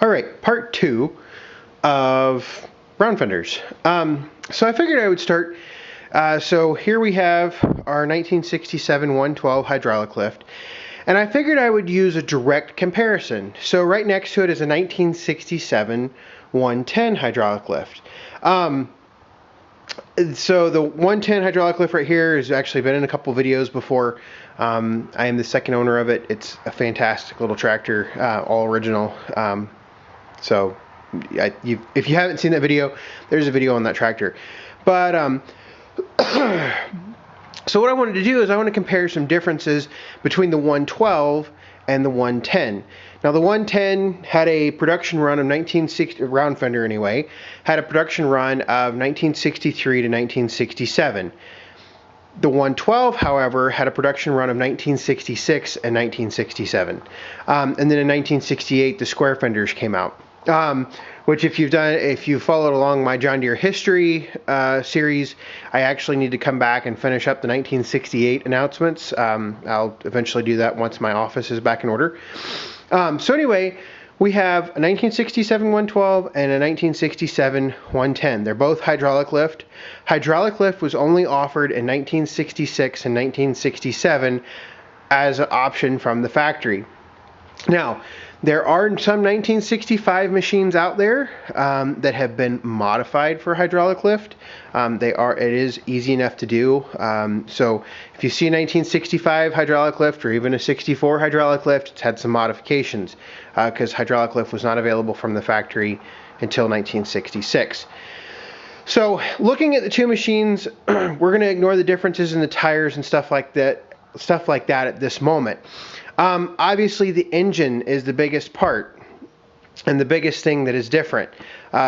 All right, part 2 of round fenders. So I figured I would start. So here we have our 1967 112 hydraulic lift, and I figured I would use a direct comparison. So right next to it is a 1967 110 hydraulic lift. So the 110 hydraulic lift right here has actually been in a couple videos before. I am the second owner of it. It's a fantastic little tractor, all original. So if you haven't seen that video, there's a video on that tractor. But so what I wanted to do is I want to compare some differences between the 112 and the 110. Now the 110 had a production run of 1960, round fender anyway, had a production run of 1963 to 1967. The 112, however, had a production run of 1966 and 1967. And then in 1968, the square fenders came out. Which if you followed along my John Deere history series, I actually need to come back and finish up the 1968 announcements. I'll eventually do that once my office is back in order. So anyway, we have a 1967 112 and a 1967 110. They're both hydraulic lift. Hydraulic lift was only offered in 1966 and 1967 as an option from the factory. Now, there are some 1965 machines out there that have been modified for hydraulic lift. It is easy enough to do. So if you see a 1965 hydraulic lift or even a 64 hydraulic lift, it's had some modifications because hydraulic lift was not available from the factory until 1966. So looking at the two machines, we're going to ignore the differences in the tires and stuff like that at this moment. Obviously the engine is the biggest part and the biggest thing that is different.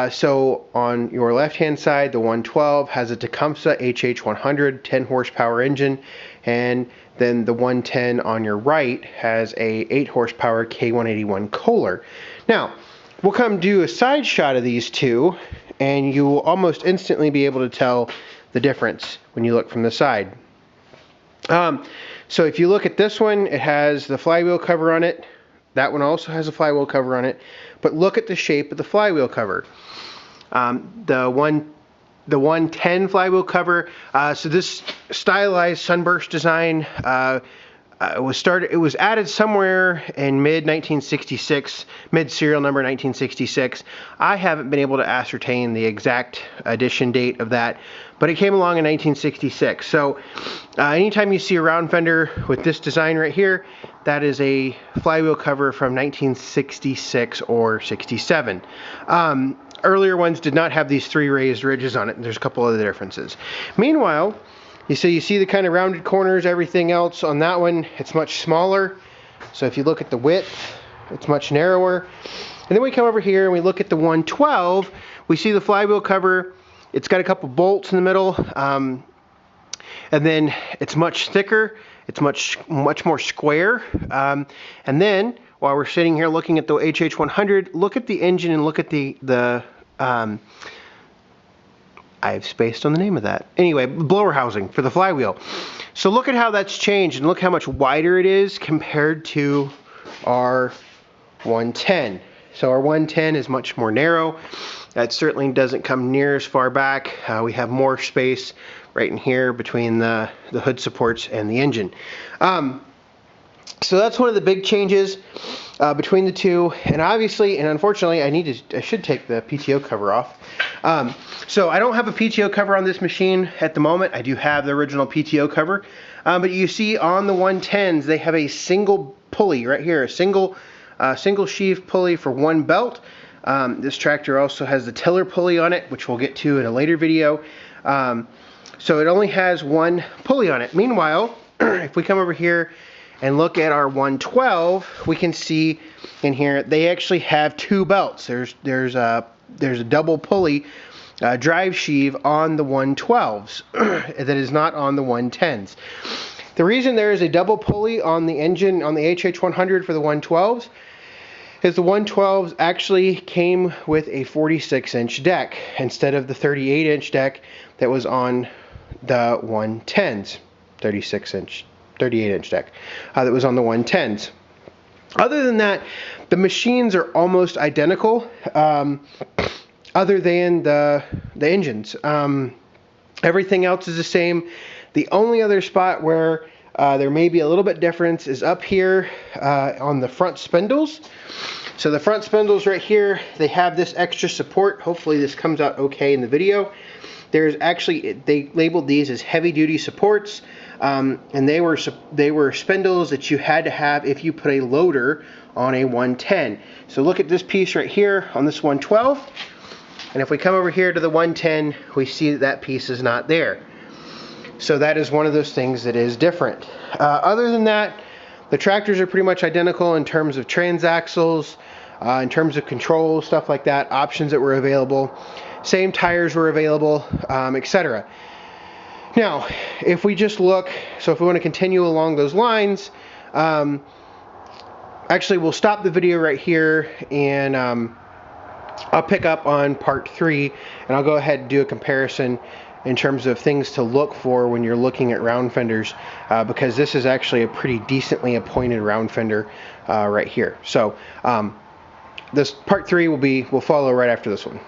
So on your left hand side, the 112 has a Tecumseh HH100 10 horsepower engine, and then the 110 on your right has a 8 horsepower K181 Kohler. Now we'll come do a side shot of these two, and you will almost instantly be able to tell the difference when you look from the side. So if you look at this one, it has the flywheel cover on it. That one also has a flywheel cover on it. But look at the shape of the flywheel cover. The 110 flywheel cover, so this stylized sunburst design it was added somewhere in mid-1966, mid-serial number 1966. I haven't been able to ascertain the exact edition date of that, but it came along in 1966. So anytime you see a round fender with this design right here, that is a flywheel cover from 1966 or 67. Earlier ones did not have these 3 raised ridges on it, and there's a couple other differences. Meanwhile, you see the kind of rounded corners, everything else on that one, it's much smaller. So if you look at the width, it's much narrower. And then we come over here and we look at the 112, we see the flywheel cover, it's got a couple bolts in the middle, and then it's much thicker, it's much more square. And then while we're sitting here looking at the HH100, look at the engine and look at the I've spaced on the name of that. Anyway, blower housing for the flywheel. So look at how that's changed and look how much wider it is compared to our 110. So our 110 is much more narrow. That certainly doesn't come near as far back. We have more space right in here between the hood supports and the engine. So that's one of the big changes between the two, and obviously, and unfortunately, I should take the PTO cover off. So I don't have a PTO cover on this machine at the moment. I do have the original PTO cover, but you see on the 110s they have a single pulley right here, a single sheave pulley for one belt. This tractor also has the tiller pulley on it, which we'll get to in a later video. So it only has one pulley on it. Meanwhile, if we come over here and look at our 112, we can see in here they actually have 2 belts. There's a double pulley drive sheave on the 112s that is not on the 110s. The reason there is a double pulley on the engine on the HH100 for the 112s is the 112s actually came with a 46-inch deck instead of the 38-inch deck that was on the 110s. 38-inch deck that was on the 110s. Other than that, the machines are almost identical, other than the engines. Everything else is the same. The only other spot where there may be a little bit difference is up here on the front spindles. So the front spindles right here, they have this extra support. Hopefully this comes out okay in the video. There's actually, they labeled these as heavy duty supports, and they were spindles that you had to have if you put a loader on a 110. So look at this piece right here on this 112, and if we come over here to the 110, we see that that piece is not there. So that is one of those things that is different. Other than that, the tractors are pretty much identical in terms of transaxles, in terms of control, stuff like that, options that were available. Same tires were available, etc. Now, if we just look, so if we want to continue along those lines, actually we'll stop the video right here, and I'll pick up on part 3, and I'll go ahead and do a comparison in terms of things to look for when you're looking at round fenders, because this is actually a pretty decently appointed round fender right here. So this part 3 will follow right after this one.